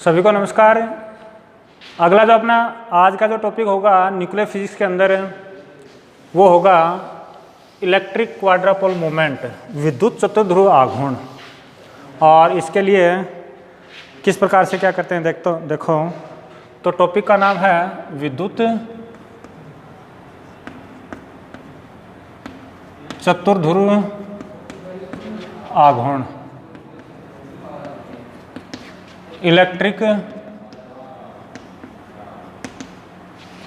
सभी को नमस्कार। अगला जो अपना आज का जो टॉपिक होगा न्यूक्लियर फिजिक्स के अंदर वो होगा इलेक्ट्रिक क्वाड्रापोल मोमेंट, विद्युत चतुर्ध्रुव आघूर्ण। और इसके लिए किस प्रकार से क्या करते हैं देखो तो टॉपिक का नाम है विद्युत चतुर्ध्रुव आघूर्ण, इलेक्ट्रिक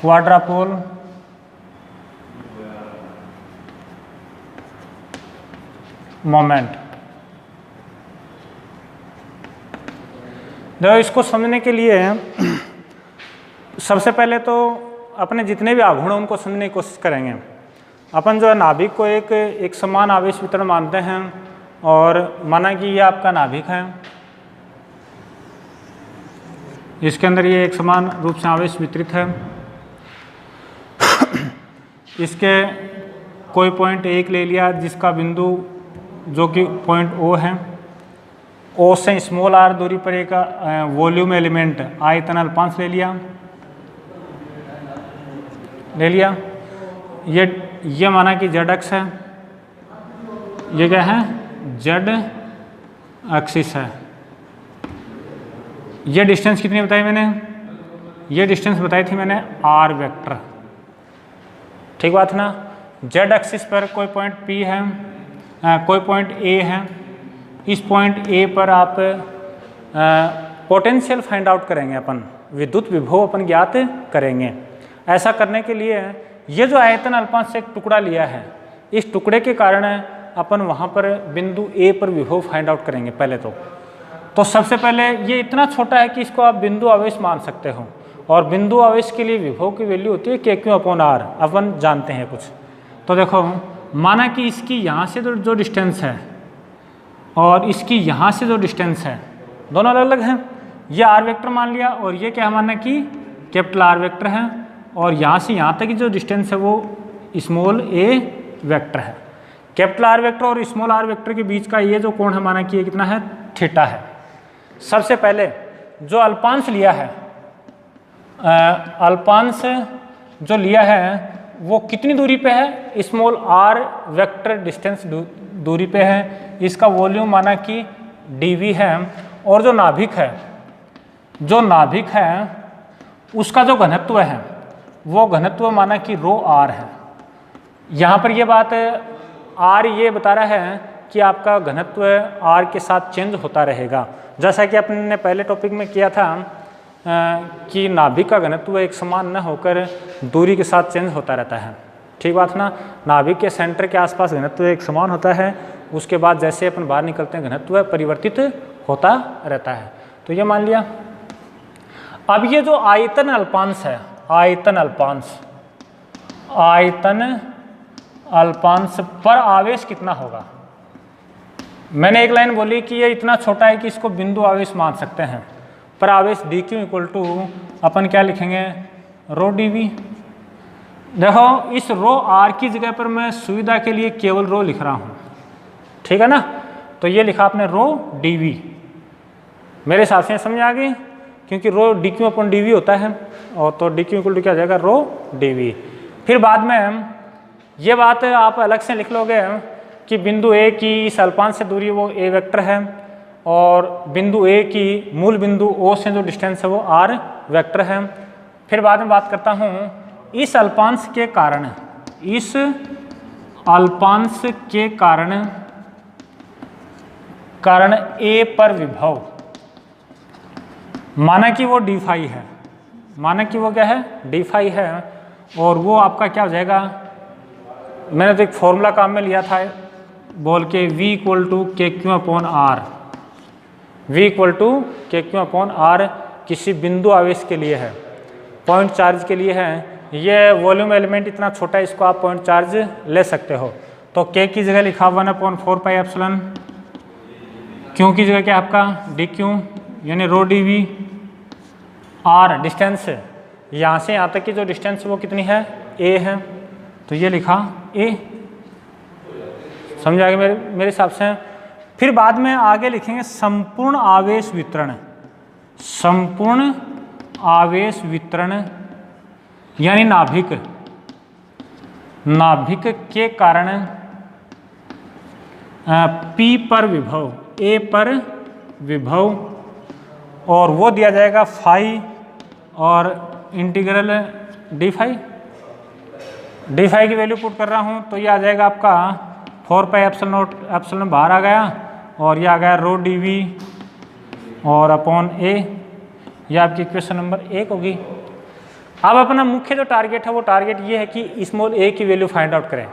क्वाड्रापोल मोमेंट। देखो इसको समझने के लिए सबसे पहले तो अपने जितने भी आघूर्ण उनको समझने की कोशिश करेंगे। अपन जो है नाभिक को एक समान आवेश वितरण मानते हैं और माना कि ये आपका नाभिक है, इसके अंदर ये एक समान रूप से आवेश वितरित है। इसके कोई पॉइंट एक ले लिया जिसका बिंदु जो कि पॉइंट O है, O से स्मॉल r दूरी पर एक वॉल्यूम एलिमेंट आयतन अल्पांश ले लिया। ये माना कि z अक्ष है, ये क्या है z एक्सिस है। ये डिस्टेंस कितनी बताई मैंने, ये डिस्टेंस बताई थी मैंने r वेक्टर, ठीक बात ना। z एक्सिस पर कोई पॉइंट P है, कोई पॉइंट A है। इस पॉइंट A पर आप पोटेंशियल फाइंड आउट करेंगे, अपन विद्युत विभव अपन ज्ञात करेंगे। ऐसा करने के लिए ये जो आयतन अल्पांश से एक टुकड़ा लिया है, इस टुकड़े के कारण अपन वहाँ पर बिंदु A पर विभव फाइंड आउट करेंगे। पहले तो सबसे पहले ये इतना छोटा है कि इसको आप बिंदु आवेश मान सकते हो, और बिंदु आवेश के लिए विभव की वैल्यू होती है KQ/R, अपन जानते हैं कुछ। तो देखो माना कि इसकी यहाँ से जो डिस्टेंस है और इसकी यहाँ से जो डिस्टेंस है दोनों अलग अलग हैं। ये R वेक्टर मान लिया और ये क्या माना कि कैपिटल R वेक्टर है, और यहाँ से यहाँ तक की जो डिस्टेंस है वो स्मॉल a वेक्टर है। कैपिटल R वेक्टर और स्मॉल r वेक्टर के बीच का ये जो कोण है माना कि ये कितना है, थीटा है। सबसे पहले जो अल्पांश लिया है, अल्पांश जो लिया है वो कितनी दूरी पे है, स्मॉल r वेक्टर डिस्टेंस दूरी पे है। इसका वॉल्यूम माना कि dv है, और जो नाभिक है उसका जो घनत्व है वो घनत्व माना कि ρr है। यहाँ पर ये बात r ये बता रहा है कि आपका घनत्व r के साथ चेंज होता रहेगा, जैसा कि अपने पहले टॉपिक में किया था कि नाभिक का घनत्व एक समान न होकर दूरी के साथ चेंज होता रहता है, ठीक बात ना। नाभिक के सेंटर के आसपास घनत्व एक समान होता है, उसके बाद जैसे अपन बाहर निकलते हैं घनत्व परिवर्तित होता रहता है। तो ये मान लिया। अब ये जो आयतन अल्पांश है, आयतन अल्पांश पर आवेश कितना होगा। मैंने एक लाइन बोली कि ये इतना छोटा है कि इसको बिंदु आवेश मान सकते हैं। पर आवेश dq अपन क्या लिखेंगे, ρdv। देखो इस ρr की जगह पर मैं सुविधा के लिए केवल ρ लिख रहा हूँ, ठीक है ना। तो ये लिखा आपने ρdv, मेरे हिसाब से समझ आ गई, क्योंकि dq/dv होता है, और तो dq क्या हो जाएगा, ρdv। फिर बाद में ये बात आप अलग से लिख लोगे कि बिंदु A की इस अल्पांश से दूरी वो a वेक्टर है, और बिंदु A की मूल बिंदु O से जो डिस्टेंस है वो r वेक्टर है। फिर बाद में बात करता हूँ इस अल्पांश के कारण A पर विभव माना कि वो d फाई है, माना कि वो क्या है, d फाई है। और वो आपका क्या हो जाएगा, मैंने तो एक फॉर्मूला काम में लिया था बोल के V = KQ/R, V = KQ/R किसी बिंदु आवेश के लिए है, पॉइंट चार्ज के लिए है। ये वॉल्यूम एलिमेंट इतना छोटा है, इसको आप पॉइंट चार्ज ले सकते हो। तो K की जगह लिखा 1/4πε, Q की जगह क्या आपका dq यानी ρdv, R डिस्टेंस यहाँ से यहाँ तक की जो डिस्टेंस वो कितनी है, a है, तो ये लिखा a। समझ आ गया मेरे हिसाब से। फिर बाद में आगे लिखेंगे संपूर्ण आवेश वितरण, संपूर्ण आवेश वितरण यानी नाभिक, नाभिक के कारण P पर विभव, A पर विभव, और वो दिया जाएगा फाई और इंटीग्रल डी फाई की वैल्यू पुट कर रहा हूँ तो ये आ जाएगा आपका 4 पाई एप्सिलॉन नॉट, एप्सिलॉन बाहर आ गया और ये आ गया रो डी वी और अपॉन ए। ये आपकी इक्वेशन नंबर 1 होगी। अब अपना मुख्य जो टारगेट है वो टारगेट ये है कि स्मॉल ए की वैल्यू फाइंड आउट करें।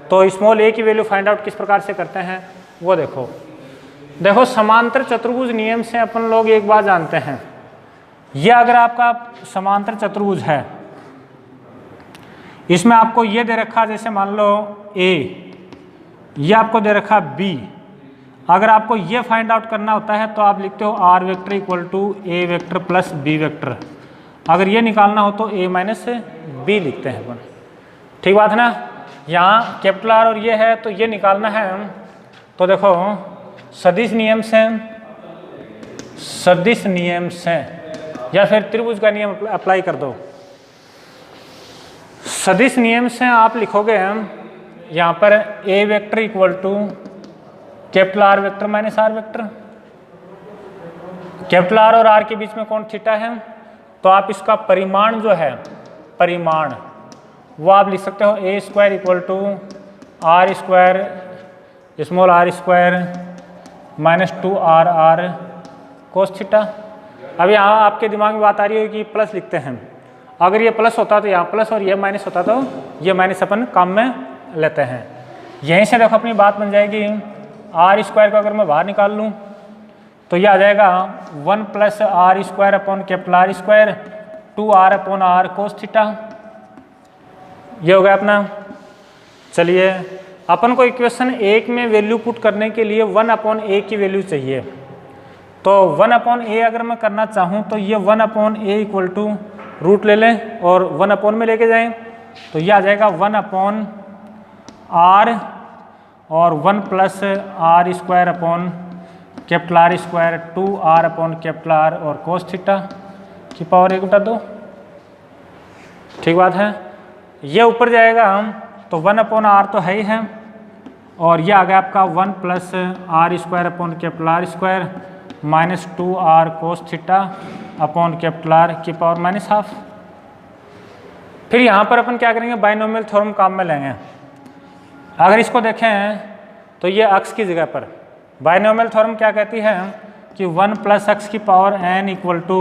तो स्मॉल ए की वैल्यू फाइंड आउट किस प्रकार से करते हैं वो देखो समांतर चतुर्भुज नियम से अपन लोग एक बात जानते हैं, ये अगर आपका समांतर चतुर्भुज है, इसमें आपको ये दे रखा, जैसे मान लो ए, ये आपको दे रखा बी, अगर आपको ये फाइंड आउट करना होता है तो आप लिखते हो R vector equal to A vector plus B vector. अगर ये निकालना हो तो ए माइनस बी लिखते हैं अपन, ठीक बात है ना। यहाँ कैपिटल आर और ये है तो ये निकालना है, तो देखो सदिश नियम से या फिर त्रिभुज का नियम अप्लाई कर दो। सदिश नियम से आप लिखोगे यहाँ पर A vector equal to capital R vector minus R vector. Capital R और आर के बीच में कौन थीटा है, तो आप इसका परिमाण जो है, परिमाण वो आप लिख सकते हो A square equal to R square small R square minus 2r cos theta. अब यहाँ आपके दिमाग में बात आ रही है कि प्लस लिखते हैं, अगर ये प्लस होता तो यहाँ प्लस और ये माइनस होता तो ये माइनस अपन काम में लेते हैं। यहीं से देखो अपनी बात बन जाएगी, आर स्क्वायर को अगर मैं बाहर निकाल लूँ तो ये आ जाएगा 1 plus R square upon capital R square 2r upon R cos theta. ये हो गया अपना। चलिए अपन को इक्वेशन 1 में वैल्यू पुट करने के लिए 1 अपॉन ए की वैल्यू चाहिए, तो 1 अपॉन ए अगर मैं करना चाहूँ तो ये 1 upon A equal to root ले लें और 1 अपॉन में लेके जाएं तो ये आ जाएगा 1 अपॉन आर और 1 plus R square upon capital R square 2r upon capital R और कोस थीटा की पावर 1/2। ठीक बात है। ये ऊपर जाएगा तो 1 अपॉन आर तो है ही है, और ये आ गया आपका 1 plus R square upon capital R square minus 2r cos theta upon capital R की पावर -12। फिर यहाँ पर अपन क्या करेंगे, बाइनोमियल थ्योरम काम में लेंगे। अगर इसको देखें तो ये अक्स की जगह पर बाइनोमियल थ्योरम क्या कहती है कि 1 प्लस एक्स की power n equal to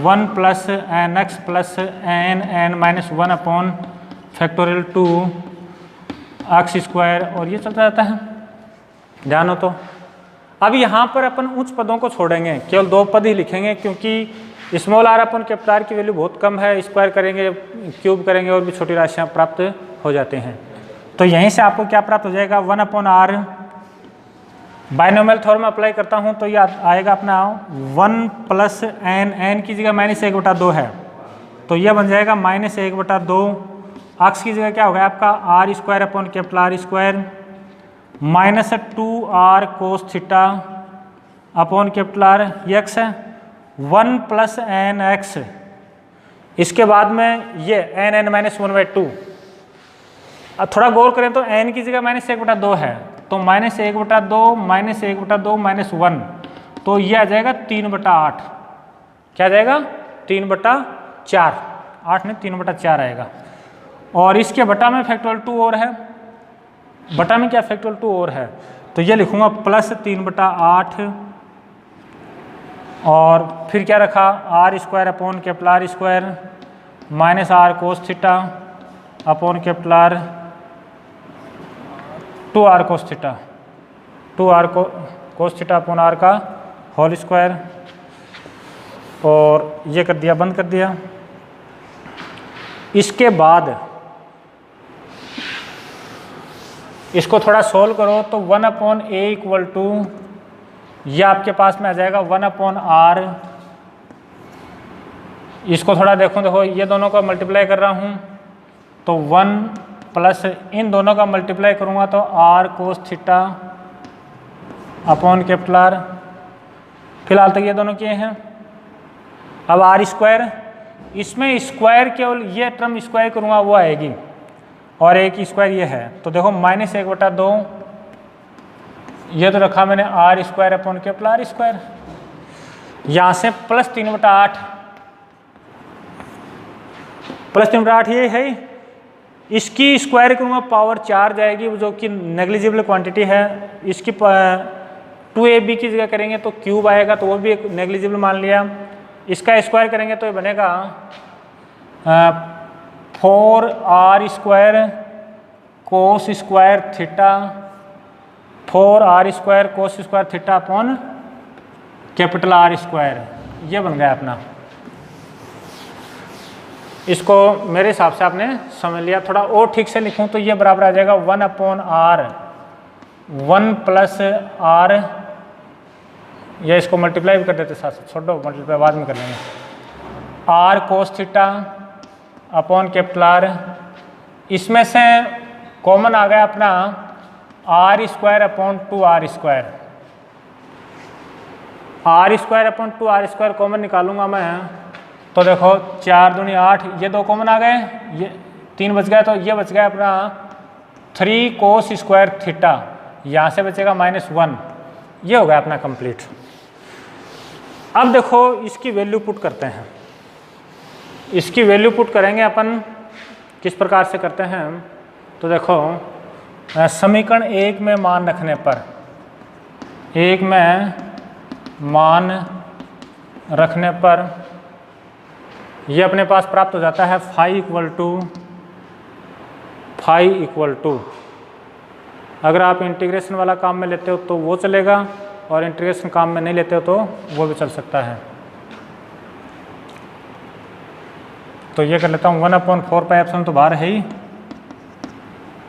1 plus N X plus N minus 1 upon factorial 2 X square, और ये चलता रहता है। ध्यान हो तो अब यहाँ पर अपन उच्च पदों को छोड़ेंगे, केवल 2 पद ही लिखेंगे क्योंकि small R upon capital R की वैल्यू बहुत कम है, स्क्वायर करेंगे क्यूब करेंगे और भी छोटी राशियाँ प्राप्त हो जाते हैं। तो यहीं से आपको क्या प्राप्त हो जाएगा 1 upon R. Binomial theorem apply करता हूँ तो ये आएगा अपना 1 प्लस एन की जगह -1/2 है तो यह बन जाएगा -1/2। अक्स की जगह क्या होगा आपका R square upon capital R square minus 2r cos theta upon capital R, ये एक्स है 1 प्लस एन एक्स। इसके बाद में ये एन माइनस 1/2। अब थोड़ा गौर करें तो n की जगह -1/2 है तो -1/2 -1/2 -1 तो ये आ जाएगा 3/8। क्या आ जाएगा 3/4, 8 नहीं 3/4 आएगा। और इसके बटा में फैक्टोरियल 2 और है, बटा में क्या फैक्टोरियल 2 और है तो ये लिखूंगा प्लस 3/8 और फिर क्या रखा R square upon capital R square minus R cos theta upon capital R 2r cos theta 2r cos theta upon R का होल स्क्वायर, और ये कर दिया, बंद कर दिया। इसके बाद इसको थोड़ा सोल्व करो तो 1 अपॉन ए इक्वल टू ये आपके पास में आ जाएगा 1 अपॉन आर। इसको थोड़ा देखो ये दोनों का मल्टीप्लाई कर रहा हूँ तो 1 प्लस इन दोनों का मल्टीप्लाई करूँगा तो R cos theta upon capital R. फिलहाल तक ये दोनों किए हैं। अब आर स्क्वायर, इसमें स्क्वायर केवल ये टर्म स्क्वायर करूँगा वो आएगी और एक स्क्वायर ये है, तो देखो -1/2 ये तो रखा मैंने R square upon capital R square. यहाँ से +3/8 +3/8 ये है, इसकी स्क्वायर करूँगा पावर 4 जाएगी जो कि नेग्लिजिबल क्वांटिटी है। इसकी 2ab की जगह करेंगे तो क्यूब आएगा, तो वो भी एक नेग्लिजिबल मान लिया। इसका स्क्वायर करेंगे तो ये बनेगा 4r square cos square theta 4r square cos square theta upon capital R square. ये बन गया अपना। इसको मेरे हिसाब से आपने समझ लिया। थोड़ा और ठीक से लिखूं तो ये बराबर आ जाएगा 1/r 1 + r, या इसको मल्टीप्लाई भी कर देते साथ साथ, छोड़ो मल्टीप्लाई बाद में कर लेंगे, r cos theta upon capital are. इसमें से कॉमन आ गया अपना r square upon 2r square. r square upon 2r square common निकालूंगा मैं, तो देखो 4 दूनी 8, ये 2 कॉमन आ गए, ये 3 बच गया, तो ये बच गया अपना 3 कोस स्क्वायर थीटा, यहाँ से बचेगा -1। ये हो गया अपना कंप्लीट। अब देखो इसकी वैल्यू पुट करते हैं। इसकी वैल्यू पुट करेंगे अपन, किस प्रकार से करते हैं, तो देखो समीकरण 1 में मान रखने पर, 1 में मान रखने पर ये अपने पास प्राप्त हो जाता है फाई इक्वल टू, अगर आप इंटीग्रेशन वाला काम में लेते हो तो वो चलेगा, और इंटीग्रेशन काम में नहीं लेते हो तो वो भी चल सकता है। तो ये कर लेता हूँ 1/4πε तो बाहर है ही।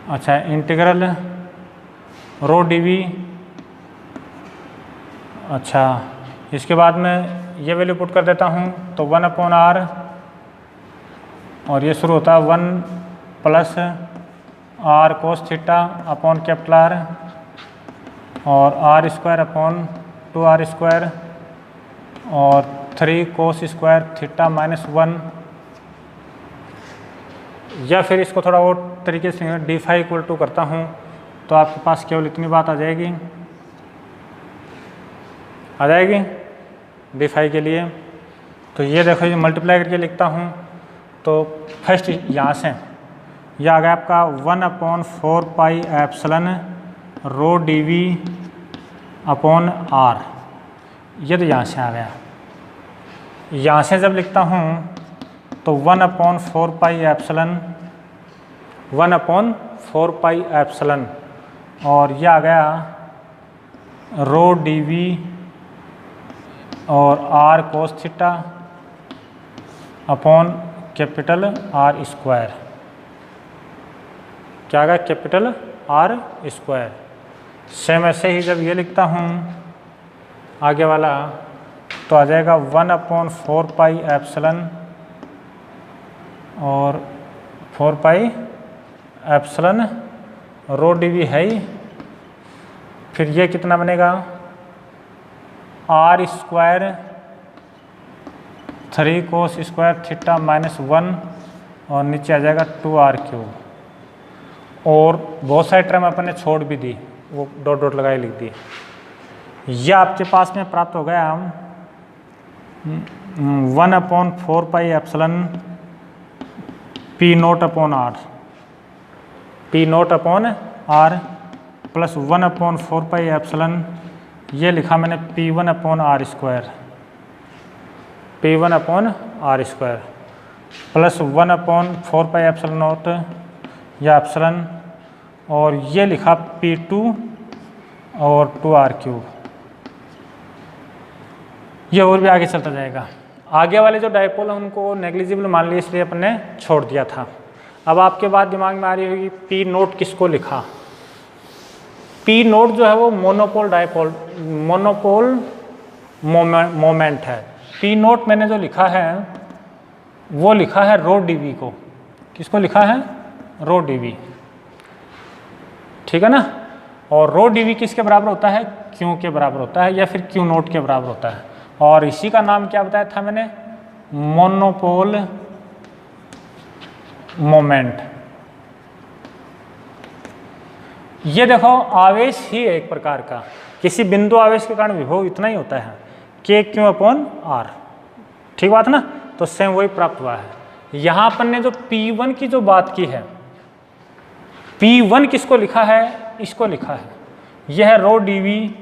अच्छा, इंटीग्रल रो dv। अच्छा, इसके बाद में ये वैल्यू पुट कर देता हूँ, तो 1/r, और ये शुरू होता है 1 + r कोस थीटा अपॉन कैपिटल आर, और r square upon 2r square, और 3 कोस स्क्वायर थीटा -1, या फिर इसको थोड़ा और तरीके से d∅ = करता हूँ, तो आपके पास केवल इतनी बात आ जाएगी d∅ के लिए। तो ये देखो, ये मल्टीप्लाई करके लिखता हूँ, तो फर्स्ट यहाँ से यह आ गया आपका 1/4πε रो dv अपॉन r, ये तो यहाँ से आ गया। यहाँ से जब लिखता हूँ तो 1/4πε, और ये आ गया रो dv और r कोस theta upon capital R square. क्या आ गया? Capital R square. सेम ऐसे ही जब ये लिखता हूँ आगे वाला, तो आ जाएगा 1/4πε और 4πε रो dv है ही। फिर ये कितना बनेगा? R स्क्वायर 3 कोस स्क्वायर थीटा -1, और नीचे आ जाएगा 2r³। और बहुत सारी टर्म अपन ने छोड़ भी दी, वो डॉट डॉट लगाए लिख दी। यह आपके पास में प्राप्त हो गया 1/4πε P0/r, P0/r प्लस 1/4πε, ये लिखा मैंने P1/r square, P1/r square plus 1/4πε0 या एप्सिलॉन, और ये लिखा P2 और 2r³। ये और भी आगे चलता जाएगा। आगे वाले जो डायपोल हैं उनको नेग्लिजिबल मान लिया, इसलिए अपन ने छोड़ दिया था। अब आपके बात दिमाग में आ रही होगी P0 किसको लिखा? P0 जो है वो मोनोपोल डायपोल, मोनोपोल मोमेंट है। P0 मैंने जो लिखा है वो लिखा है रो dv को। किसको लिखा है? रो dv, ठीक है ना। और रो डी वी किसके बराबर होता है, क्यू के बराबर होता है या फिर क्यू नोट के बराबर होता है। और इसी का नाम क्या बताया था मैंने, मोनोपोल मोमेंट। ये देखो आवेश ही है एक प्रकार का, किसी बिंदु आवेश के कारण विभव इतना ही होता है के क्यू अपॉन आर, ठीक बात ना। तो सेम वही प्राप्त हुआ है। यहाँ अपन ने जो P1 की जो बात की है, P1 किसको लिखा है, इसको लिखा है, यह है रो डी वी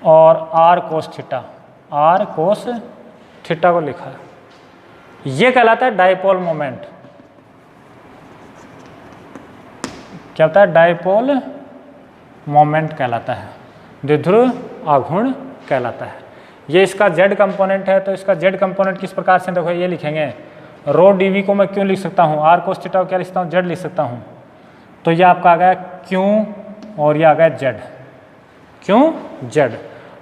और R cos theta, R cos theta को लिखा है। ये कहलाता है डायपोल मोमेंट। क्या होता है, डायपोल मोमेंट कहलाता है, द्विध्रुव आघूर्ण कहलाता है। ये इसका z कंपोनेंट है, तो इसका z कंपोनेंट किस प्रकार से, देखो ये लिखेंगे, रो डी वी को मैं क्यों लिख सकता हूँ, आर कोस थीटा को क्या लिखता हूँ, z लिख सकता हूँ। तो ये आपका आ गया क्यू और ये आ गया z, क्यों z।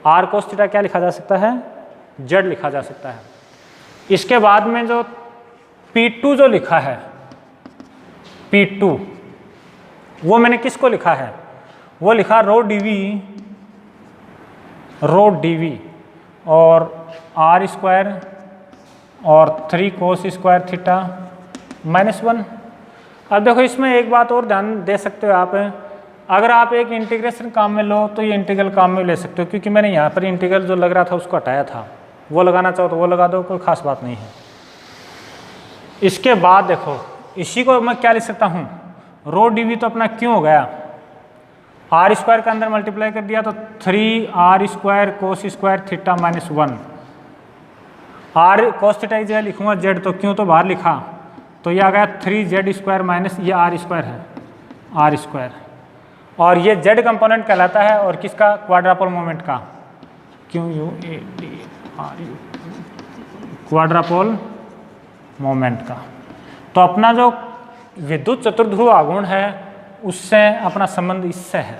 आर कोस थीटा क्या लिखा जा सकता है, z लिखा जा सकता है। इसके बाद में जो P2 जो लिखा है, P2 वो मैंने किसको लिखा है, वो लिखा रो डी वी और आर स्क्वायर और 3 कोस स्क्वायर थीटा -1। अब देखो इसमें एक बात और ध्यान दे सकते हो आप, अगर आप एक इंटीग्रेशन काम में लो तो ये इंटीग्रल काम में ले सकते हो, क्योंकि मैंने यहाँ पर इंटीग्रल जो लग रहा था उसको हटाया था, वो लगाना चाहो तो वो लगा दो, कोई खास बात नहीं है। इसके बाद देखो इसी को मैं क्या लिख सकता हूँ, रो डी वी तो अपना क्यों हो गया, आर स्क्वायर के अंदर मल्टीप्लाई कर दिया तो 3r square cos square theta -1। R cos theta की जगह लिखूंगा z, तो क्यों तो बाहर लिखा, तो ये आ गया 3z स्क्वायर माइनस ये r स्क्वायर है, r स्क्वायर। और ये z कंपोनेंट कहलाता है और किसका, क्वाड्रापोल मोमेंट का, Q U A D R U, quadrupole moment का। तो अपना जो विद्युत चतुर्ध्रुव आघूर्ण है उससे अपना संबंध इससे है,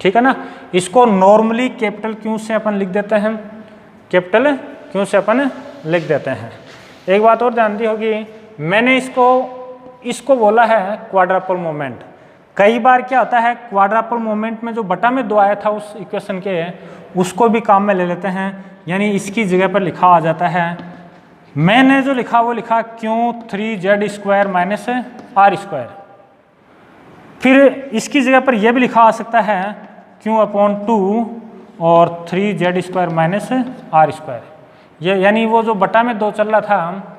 ठीक है ना। इसको नॉर्मली कैपिटल क्यू से अपन लिख देते हैं, कैपिटल क्यू से अपन लिख देते हैं। एक बात और ध्यान दी होगी, मैंने इसको बोला है क्वाड्रापोल मोमेंट। कई बार क्या होता है, क्वाड्रापोल मोमेंट में जो बटा में 2 आया था उस इक्वेशन के, उसको भी काम में ले लेते हैं, यानी इसकी जगह पर लिखा आ जाता है। मैंने जो लिखा वो लिखा Q 3z square minus R square. फिर इसकी जगह पर यह भी लिखा आ सकता है क्यू अपॉन 2 और 3z square minus R square. ये यानी वो जो बटा में 2 चल रहा था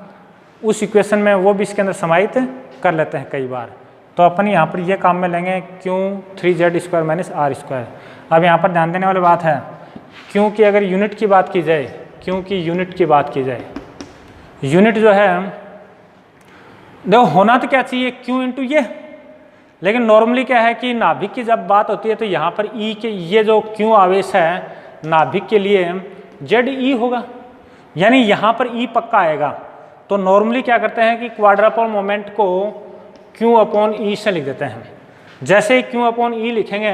उस इक्वेशन में वो भी इसके अंदर समाहित कर लेते हैं कई बार। तो अपन यहाँ पर ये काम में लेंगे Q 3z square minus R square. अब यहाँ पर ध्यान देने वाली बात है, क्यों की अगर यूनिट की बात की जाए, क्यों की यूनिट की बात की जाए, यूनिट जो है देखो होना तो क्या चाहिए क्यू इंटू ये, लेकिन नॉर्मली क्या है कि नाभिक की जब बात होती है तो यहाँ पर ई के ये जो क्यू आवेश है नाभिक के लिए जेड ई होगा, यानी यहाँ पर ई पक्का आएगा। तो नॉर्मली क्या करते हैं कि क्वाड्रापोल मोमेंट को क्यू अपॉन ई से लिख देते हैं। जैसे ही क्यू अपॉन ई लिखेंगे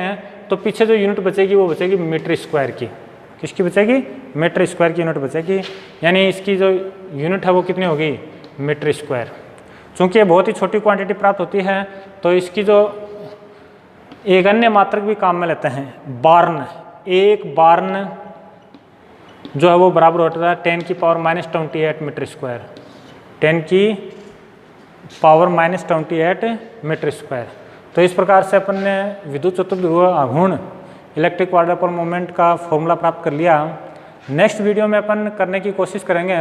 तो पीछे जो यूनिट बचेगी वो बचेगी मीटर स्क्वायर की। किसकी बचेगी, मीटर स्क्वायर की यूनिट बचेगी, यानी इसकी जो यूनिट है वो कितनी होगी, मीटर स्क्वायर। चूँकि ये बहुत ही छोटी क्वांटिटी प्राप्त होती है तो इसकी जो एक अन्य मात्रक भी काम में लेते हैं, बार्न। एक बार्न जो है वो बराबर होता है 10 की पावर -28 मीटर स्क्वायर, 10 की पावर -28 मीटर स्क्वायर। तो इस प्रकार से अपन ने विद्युत चतुर्ध्रुव आघूर्ण इलेक्ट्रिक क्वाड्रापोल मोमेंट का फॉर्मूला प्राप्त कर लिया। नेक्स्ट वीडियो में अपन करने की कोशिश करेंगे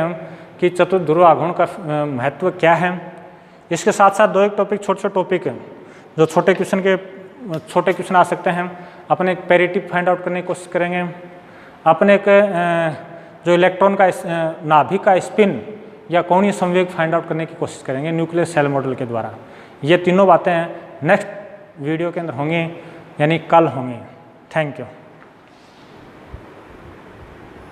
कि चतुर्ध्रुव आघूर्ण का महत्व क्या है। इसके साथ साथ 2 एक टॉपिक, छोटे छोटे टॉपिक जो छोटे क्वेश्चन आ सकते हैं, अपने एक पेरिटिव फाइंड आउट करने की कोशिश करेंगे। अपने एक जो इलेक्ट्रॉन का नाभिक का स्पिन या कोणीय संवेग फाइंड आउट करने की कोशिश करेंगे न्यूक्लियर सेल मॉडल के द्वारा। ये तीनों बातें नेक्स्ट वीडियो के अंदर होंगी, यानी कल होंगी। Thank you.